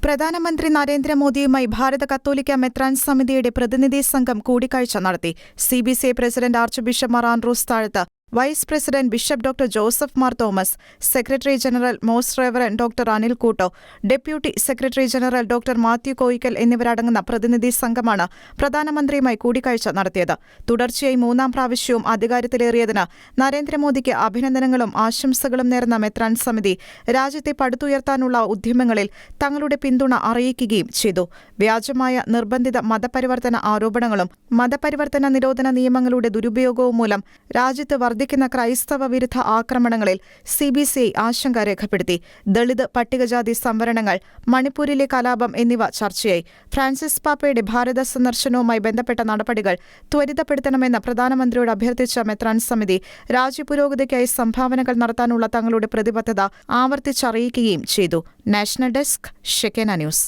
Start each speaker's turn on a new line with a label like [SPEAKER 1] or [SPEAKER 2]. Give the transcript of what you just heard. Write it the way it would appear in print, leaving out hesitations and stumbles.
[SPEAKER 1] പ്രധാനമന്ത്രി നരേന്ദ്രമോദിയുമായി ഭാരത കത്തോലിക്ക മെത്രാൻ സമിതിയുടെ പ്രതിനിധി സംഘം കൂടിക്കാഴ്ച നടത്തി. CBCI president archbishop Mar Andrews Thazhath, vice president bishop doctor Joseph Mar Thomas, secretary general most reverend doctor Anil Couto, deputy secretary general doctor Mathew Koickal എന്നിവരടങ്ങുന്ന പ്രതിനിധി സംഘമാണ് പ്രധാനമന്ത്രിയുമായി കൂടിക്കാഴ്ച നടത്തിയത്. തുടർച്ചയായി 3-ാം പ്രാവശ്യവും അധികാരത്തിലേറിയതിന് നരേന്ദ്രമോദിക്ക് അഭിനന്ദനങ്ങളും ആശംസകളും നേർന്ന മെത്രാൻ സമിതി രാജ്യത്തെ പടുത്തുയർത്താനുള്ള ഉദ്യമങ്ങളിൽ തങ്ങളുടെ പിന്തുണ അറിയിക്കുകയും ചെയ്തു. വ്യാജമായ നിർബന്ധിത മതപരിവർത്തന ആരോപണങ്ങളും മതപരിവർത്തന നിരോധന നിയമങ്ങളുടെ ദുരുപയോഗവും മൂലം രാജ്യത്ത് വർദ്ധിക്കുന്ന ക്രൈസ്തവ വിരുദ്ധ ആക്രമണങ്ങളിൽ CBCI ആശങ്ക രേഖപ്പെടുത്തി. ദളിത് പട്ടികജാതി സംവരണങ്ങൾ, മണിപ്പൂരിലെ കലാപം എന്നിവ ചർച്ചയായി. ഫ്രാൻസിസ് പാപ്പയുടെ ഭാരത സന്ദർശനവുമായി ബന്ധപ്പെട്ട നടപടികൾ ത്വരിതപ്പെടുത്തണമെന്ന് പ്രധാനമന്ത്രിയോട് അഭ്യർത്ഥിച്ച മെത്രാൻ സമിതി രാജ്യപുരോഗതിക്കായി സംഭാവനകൾ നടത്താനുള്ള തങ്ങളുടെ പ്രതിബദ്ധത ആവർത്തിച്ചറിയിക്കുകയും ചെയ്തു. National desk, Shekinah news.